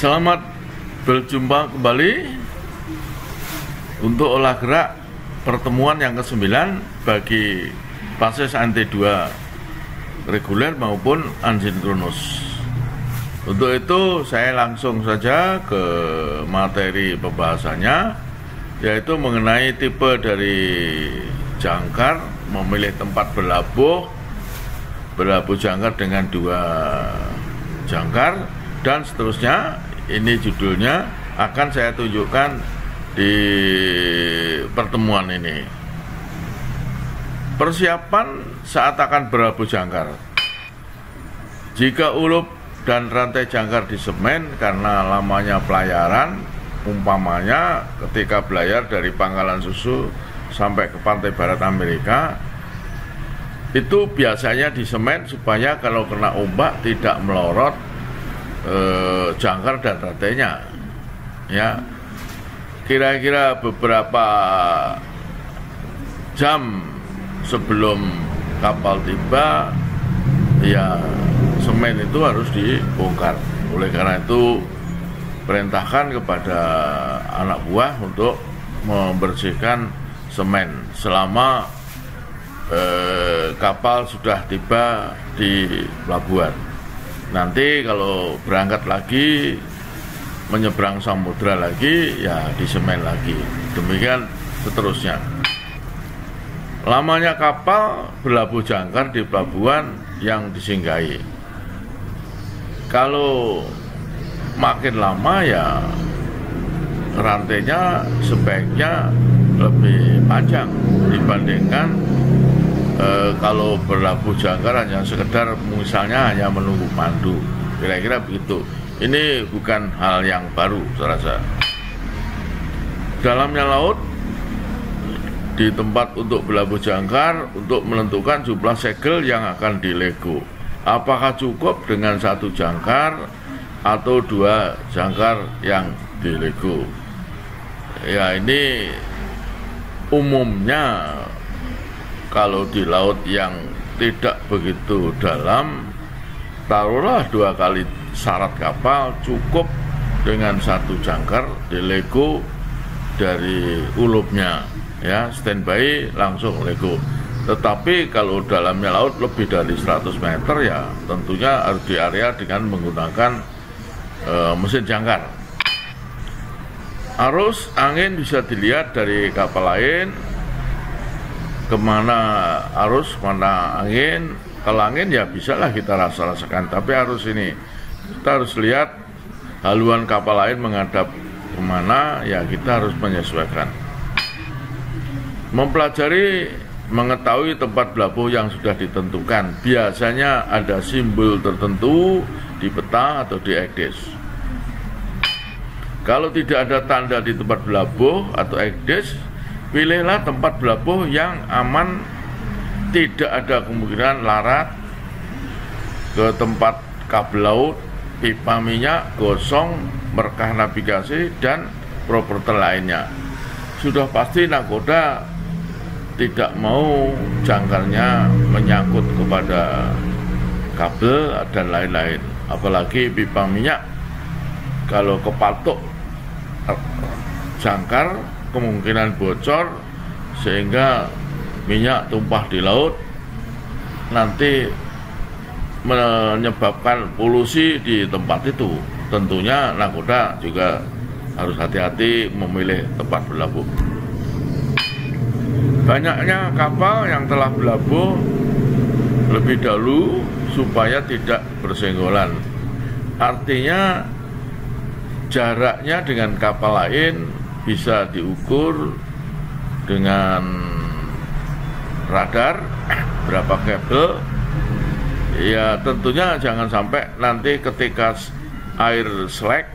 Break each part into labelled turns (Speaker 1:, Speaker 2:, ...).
Speaker 1: Selamat berjumpa kembali untuk olah gerak pertemuan yang ke-9 bagi Passes NT2 reguler maupun asinkronus. Untuk itu saya langsung saja ke materi pembahasannya, yaitu mengenai tipe dari jangkar, memilih tempat berlabuh jangkar dengan 2 jangkar, dan seterusnya. Ini judulnya akan saya tunjukkan di pertemuan ini. Persiapan saat akan berlabuh jangkar. Jika ulup dan rantai jangkar di semen karena lamanya pelayaran, umpamanya ketika belayar dari Pangkalan Susu sampai ke pantai barat Amerika, itu biasanya di semen supaya kalau kena ombak tidak melorot jangkar dan rantainya. Ya, kira-kira beberapa jam sebelum kapal tiba, ya semen itu harus dibongkar. Oleh karena itu perintahkan kepada anak buah untuk membersihkan semen selama kapal sudah tiba di pelabuhan. Nanti kalau berangkat lagi, menyeberang samudra lagi, ya di semen lagi. Demikian seterusnya. Lamanya kapal berlabuh jangkar di pelabuhan yang disinggahi. Kalau makin lama, ya rantainya sebaiknya lebih panjang dibandingkan kalau berlabuh jangkar hanya sekedar misalnya hanya menunggu pandu. Kira-kira begitu. Ini bukan hal yang baru, saya rasa. Dalamnya laut di tempat untuk berlabuh jangkar untuk menentukan jumlah segel yang akan dilego. Apakah cukup dengan 1 jangkar atau 2 jangkar yang dilego? Ya, ini umumnya kalau di laut yang tidak begitu dalam, taruhlah 2 kali syarat kapal, cukup dengan 1 jangkar dilego dari ulupnya, ya standby langsung lego. Tetapi kalau dalamnya laut lebih dari 100 meter, ya tentunya harus di area dengan menggunakan mesin jangkar. Arus angin bisa dilihat dari kapal lain, kemana arus, mana angin. Kalau angin ya bisa lah kita rasakan, tapi harus ini, kita harus lihat haluan kapal lain menghadap kemana, ya kita harus menyesuaikan. Mempelajari, mengetahui tempat berlabuh yang sudah ditentukan. Biasanya ada simbol tertentu di peta atau di ekdes. Kalau tidak ada tanda di tempat berlabuh atau ekdes, pilihlah tempat berlabuh yang aman, tidak ada kemungkinan larat ke tempat kabel laut, pipa minyak, gosong, berkah navigasi, dan properti lainnya. Sudah pasti nakoda tidak mau jangkarnya menyangkut kepada kabel dan lain-lain. Apalagi pipa minyak, kalau kepatuk jangkar, kemungkinan bocor sehingga minyak tumpah di laut, nanti menyebabkan polusi di tempat itu. Tentunya nakoda juga harus hati-hati memilih tempat berlabuh. Banyaknya kapal yang telah berlabuh lebih dahulu supaya tidak bersenggolan. Artinya jaraknya dengan kapal lain bisa diukur dengan radar berapa kabel. Ya tentunya jangan sampai nanti ketika air selek,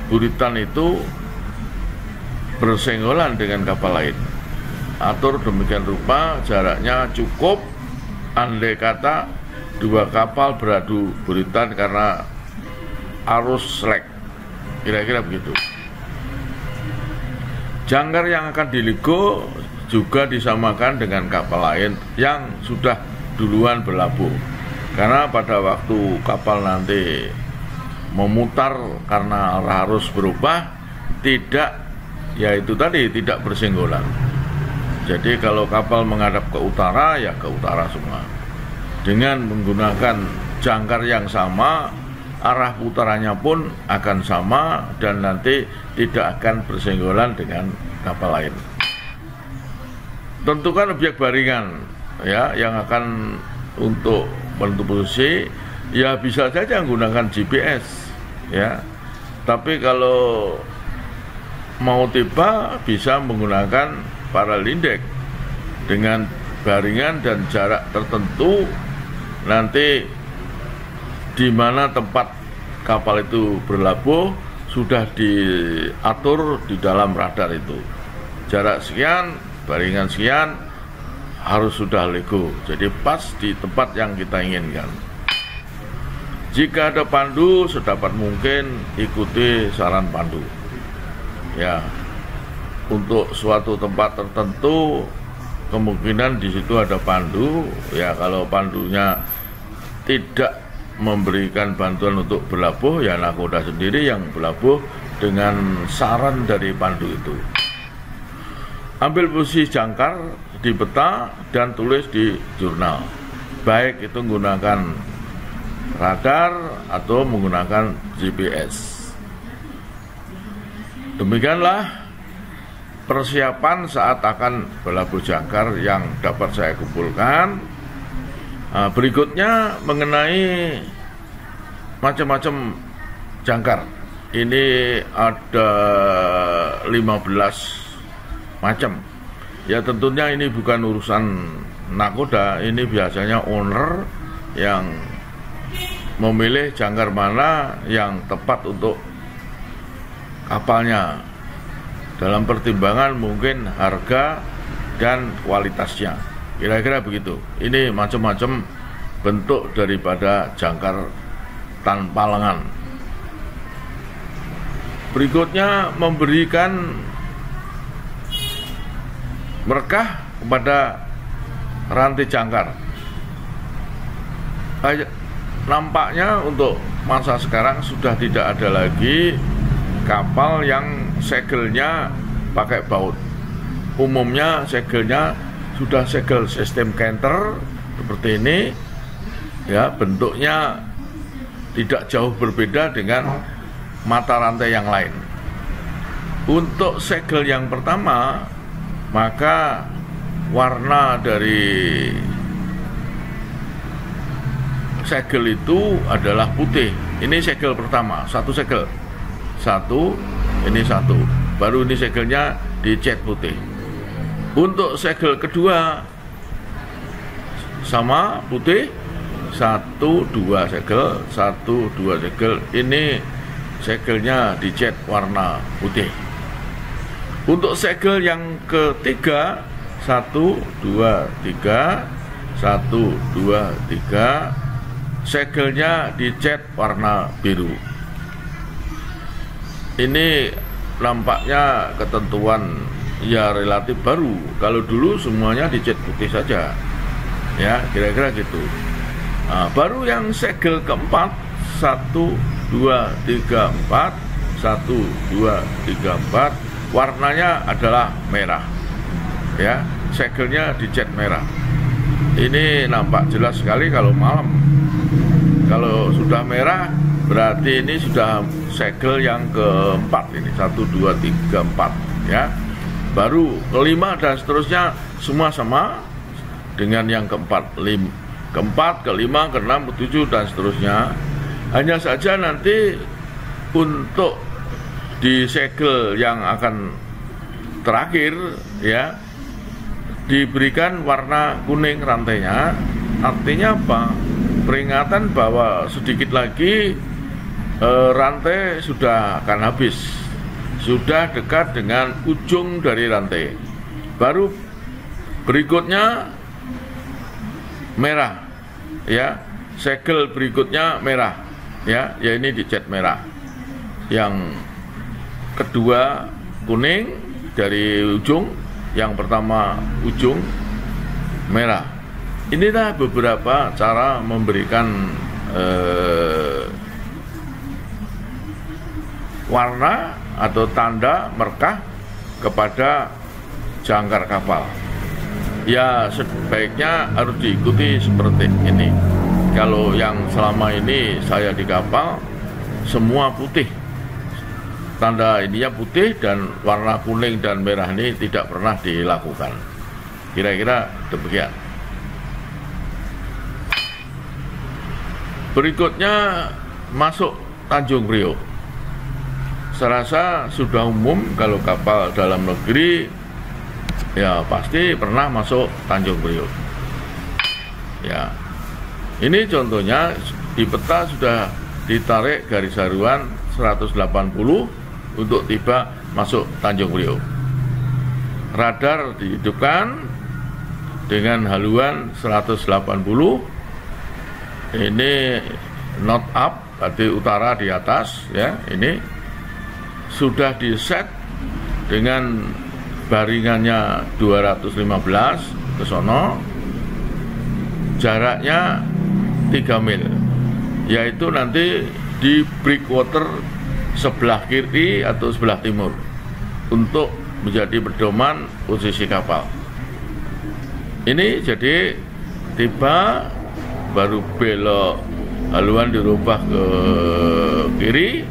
Speaker 1: buritan itu bersenggolan dengan kapal lain. Atur demikian rupa jaraknya cukup, andai kata 2 kapal beradu buritan karena arus selek. Kira-kira begitu. Jangkar yang akan dilego juga disamakan dengan kapal lain yang sudah duluan berlabuh. Karena pada waktu kapal nanti memutar karena arah arus berubah, tidak, yaitu tadi tidak bersenggolan. Jadi kalau kapal menghadap ke utara, ya ke utara semua. Dengan menggunakan jangkar yang sama, arah putarannya pun akan sama dan nanti tidak akan bersenggolan dengan kapal lain. Tentukan objek baringan ya yang akan untuk menentu posisi, ya bisa saja menggunakan GPS ya. Tapi kalau mau tiba bisa menggunakan paralindex dengan baringan dan jarak tertentu, nanti di mana tempat kapal itu berlabuh sudah diatur di dalam radar itu. Jarak sekian, baringan sekian, harus sudah lego. Jadi pas di tempat yang kita inginkan. Jika ada pandu, sedapat mungkin ikuti saran pandu. Ya, untuk suatu tempat tertentu kemungkinan di situ ada pandu. Ya, kalau pandunya tidak memberikan bantuan untuk berlabuh, ya nakoda sendiri yang berlabuh dengan saran dari pandu itu. Ambil posisi jangkar di peta dan tulis di jurnal, baik itu menggunakan radar atau menggunakan GPS. Demikianlah persiapan saat akan berlabuh jangkar yang dapat saya kumpulkan. Nah, berikutnya mengenai macam-macam jangkar. Ini ada 15 macam. Ya tentunya ini bukan urusan nakoda, ini biasanya owner yang memilih jangkar mana yang tepat untuk kapalnya. Dalam pertimbangan mungkin harga dan kualitasnya. Kira-kira begitu. Ini macam-macam bentuk daripada jangkar tanpa lengan. Berikutnya memberikan berkah kepada rantai jangkar. Nampaknya untuk masa sekarang sudah tidak ada lagi kapal yang segelnya pakai baut. Umumnya segelnya sudah segel sistem canter seperti ini ya, bentuknya tidak jauh berbeda dengan mata rantai yang lain. Untuk segel yang pertama, maka warna dari segel itu adalah putih. Ini segel pertama, satu segel, satu, ini satu, baru ini segelnya dicat putih. Untuk segel kedua sama putih, satu dua segel, satu dua segel, ini segelnya dicat warna putih. Untuk segel yang ketiga, satu dua tiga, satu dua tiga, segelnya dicat warna biru. Ini nampaknya ketentuan ya relatif baru. Kalau dulu semuanya dicat putih saja, ya kira-kira gitu. Nah, baru yang segel keempat, 1, 2, 3, 4, 1, 2, 3, 4, warnanya adalah merah, ya segelnya dicat merah. Ini nampak jelas sekali kalau malam. Kalau sudah merah berarti ini sudah segel yang keempat, ini 1, 2, 3, 4 ya. Baru kelima dan seterusnya semua sama dengan yang keempat, keempat, kelima, keenam, ketujuh dan seterusnya. Hanya saja nanti untuk di segel yang akan terakhir ya diberikan warna kuning rantainya. Artinya apa? Peringatan bahwa sedikit lagi rantai sudah akan habis, sudah dekat dengan ujung dari rantai. Baru berikutnya merah, ya segel berikutnya merah, ya ini dicat merah. Yang kedua kuning dari ujung, yang pertama ujung merah. Inilah beberapa cara memberikan warna atau tanda markah kepada jangkar kapal. Ya, sebaiknya harus diikuti seperti ini. Kalau yang selama ini saya di kapal semua putih, tanda ininya putih, dan warna kuning dan merah ini tidak pernah dilakukan. Kira-kira demikian. Berikutnya masuk Tanjung Priok. Saya rasa sudah umum kalau kapal dalam negeri ya pasti pernah masuk Tanjung Priok. Ya, ini contohnya di peta sudah ditarik garis haluan 180 untuk tiba masuk Tanjung Priok. Radar dihidupkan dengan haluan 180. Ini north up, berarti utara di atas ya. Ini sudah di set dengan baringannya 215 ke sono, jaraknya 3 mil, yaitu nanti di breakwater sebelah kiri atau sebelah timur untuk menjadi pedoman posisi kapal. Ini jadi tiba baru belok, haluan dirubah ke kiri.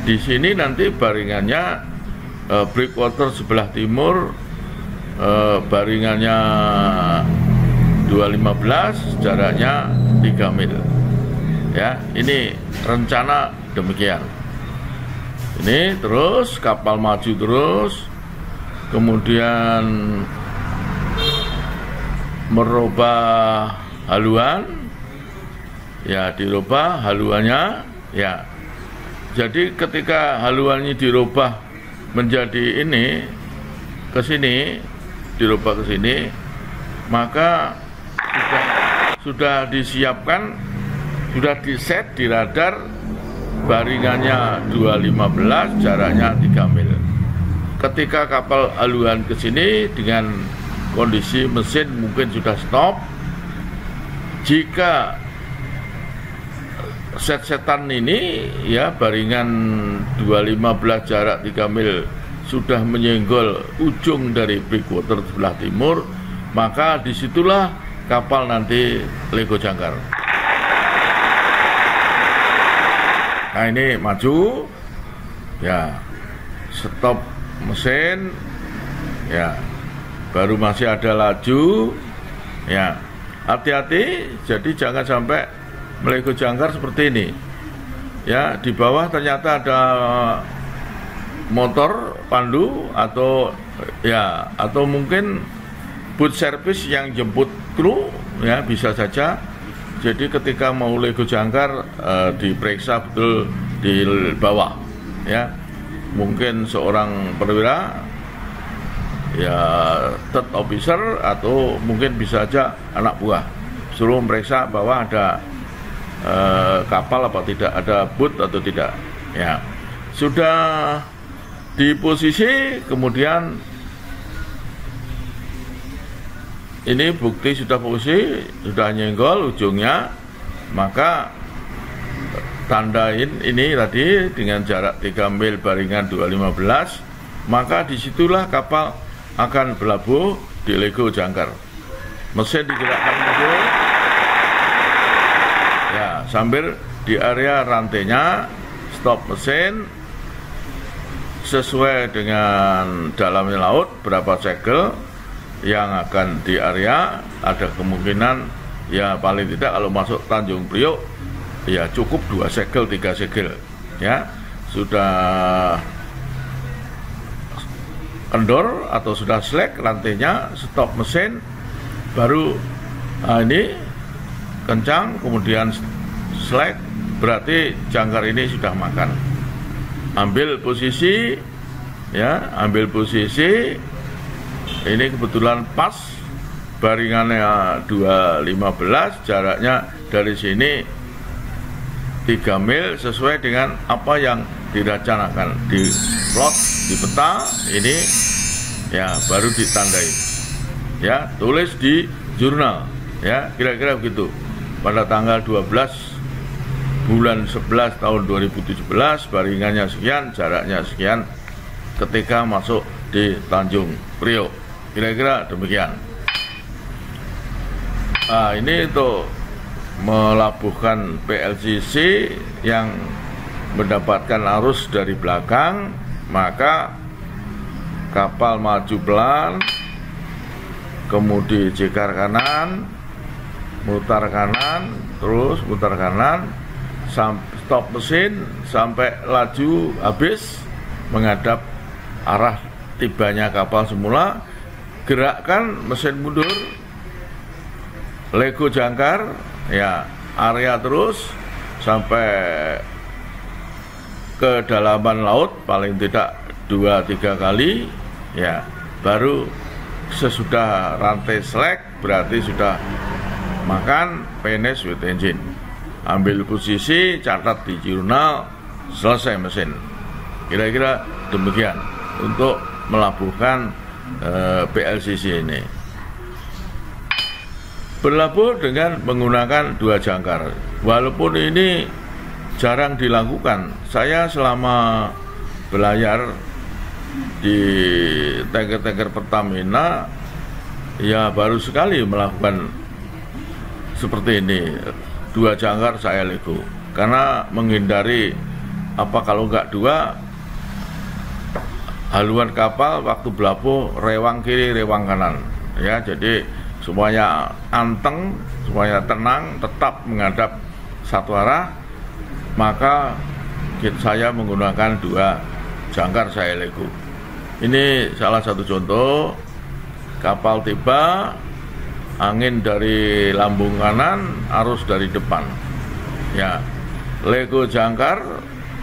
Speaker 1: Di sini nanti baringannya breakwater sebelah timur, baringannya 215, jaraknya 3 mil. Ya, ini rencana demikian. Ini terus kapal maju terus, kemudian merubah haluan, ya dirubah haluannya, ya. Jadi ketika haluannya dirubah menjadi ini ke sini, dirubah ke sini, maka sudah disiapkan, sudah diset di radar baringannya 215, jaraknya 3 mil. Ketika kapal haluan ke sini dengan kondisi mesin mungkin sudah stop, jika set-setan ini ya baringan 215 jarak 3 mil sudah menyenggol ujung dari breakwater sebelah timur, maka disitulah kapal nanti lego jangkar. Nah, ini maju, ya stop mesin, ya baru masih ada laju, ya hati-hati, jadi jangan sampai melego jangkar seperti ini. Ya, di bawah ternyata ada motor pandu atau ya atau mungkin boat service yang jemput kru, ya bisa saja. Jadi ketika mau lego jangkar diperiksa betul di bawah, ya. Mungkin seorang perwira, ya third officer, atau mungkin bisa saja anak buah, suruh meriksa bahwa ada kapal apa tidak, ada boot atau tidak. Ya, sudah di posisi, kemudian ini bukti sudah posisi, sudah nyenggol ujungnya, maka tandain ini tadi dengan jarak 3 mil baringan 215, maka disitulah kapal akan berlabuh di lego jangkar. Mesin digerakkan mundur, ya sambil di area rantainya stop mesin sesuai dengan dalamnya laut berapa segel yang akan di area. Ada kemungkinan ya paling tidak kalau masuk Tanjung Priok ya cukup 2 segel 3 segel, ya sudah kendor atau sudah slack rantainya, stop mesin, baru ini kencang, kemudian slack, berarti jangkar ini sudah makan. Ambil posisi, ya ambil posisi, ini kebetulan pas baringannya 215, jaraknya dari sini 3 mil sesuai dengan apa yang direncanakan di plot, di peta ini, ya baru ditandai, ya tulis di jurnal, ya kira-kira begitu. Pada tanggal 12 bulan 11 tahun 2017, baringannya sekian, jaraknya sekian ketika masuk di Tanjung Priok. Kira-kira demikian. Nah, ini untuk melabuhkan PLCC yang mendapatkan arus dari belakang, maka kapal maju pelan, kemudian jekar kanan, mutar kanan, terus mutar kanan, stop mesin sampai laju habis menghadap arah tibanya kapal semula. Gerakkan mesin mundur, lego jangkar, ya area terus sampai kedalaman laut paling tidak 2-3 kali, ya baru sesudah rantai slack berarti sudah makan finish with engine. Ambil posisi, catat di jurnal, selesai mesin. Kira-kira demikian untuk melabuhkan PLCC ini. Berlabuh dengan menggunakan 2 jangkar, walaupun ini jarang dilakukan. Saya selama belayar di tanker-tanker Pertamina ya baru sekali melakukan seperti ini. 2 jangkar saya lego karena menghindari kalau nggak 2 haluan kapal waktu berlabuh rewang kiri rewang kanan, ya jadi semuanya anteng, semuanya tenang, tetap menghadap satu arah. Maka saya menggunakan 2 jangkar saya lego. Ini salah satu contoh. Kapal tiba, angin dari lambung kanan, arus dari depan, ya lego jangkar,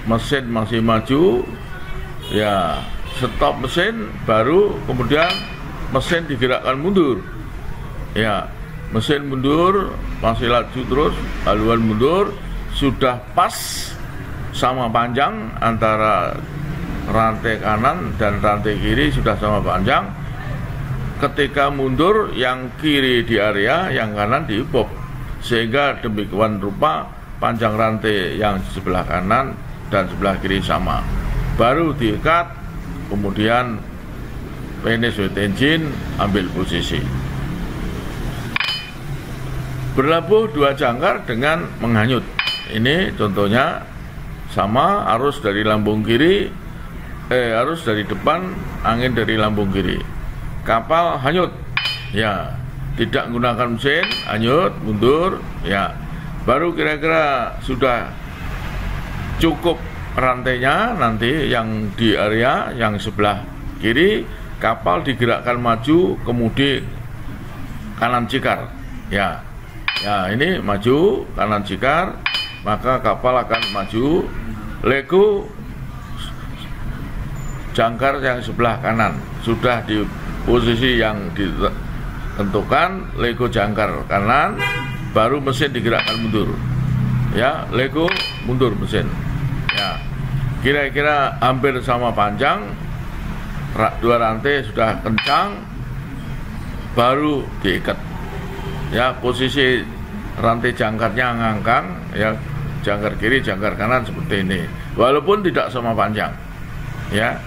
Speaker 1: mesin masih maju, ya stop mesin, baru kemudian mesin digerakkan mundur, ya mesin mundur, masih laju terus, haluan mundur, sudah pas sama panjang antara rantai kanan dan rantai kiri, sudah sama panjang. Ketika mundur, yang kiri di area, yang kanan di bob, sehingga demikian rupa panjang rantai yang sebelah kanan dan sebelah kiri sama. Baru diikat, kemudian finish with engine, ambil posisi. Berlabuh 2 jangkar dengan menghanyut. Ini contohnya sama, arus dari lambung kiri, arus dari depan, angin dari lambung kiri. Kapal hanyut, ya tidak menggunakan mesin, hanyut, mundur, ya baru kira-kira sudah cukup rantainya. Nanti yang di area yang sebelah kiri, kapal digerakkan maju, kemudian kanan cikar, ya ini maju kanan cikar, maka kapal akan maju, lego jangkar yang sebelah kanan sudah di posisi yang ditentukan, lego jangkar kanan, baru mesin digerakkan mundur, ya lego mundur mesin, ya kira-kira hampir sama panjang, 2 rantai sudah kencang, baru diikat, ya posisi rantai jangkarnya ngangkang, ya jangkar kiri jangkar kanan seperti ini, walaupun tidak sama panjang, ya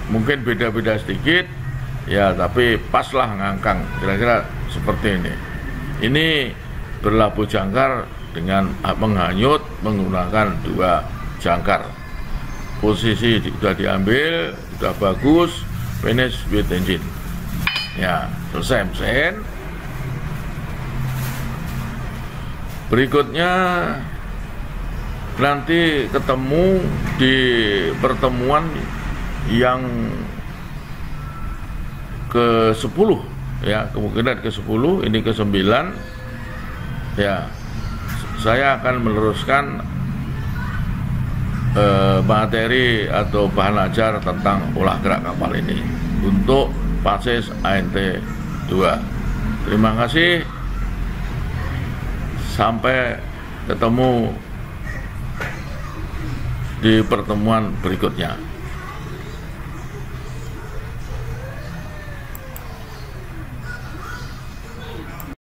Speaker 1: mungkin beda-beda sedikit, ya tapi paslah ngangkang, kira-kira seperti ini. Ini berlabuh jangkar dengan menghanyut menggunakan 2 jangkar. Posisi sudah diambil, sudah bagus, finish with engine, ya selesai mesin. Berikutnya nanti ketemu di pertemuan yang ke-10, ya kemungkinan ke-10, ini ke-9, ya saya akan meneruskan materi atau bahan ajar tentang olah gerak kapal ini untuk Pacis ANT 2. Terima kasih, sampai ketemu di pertemuan berikutnya.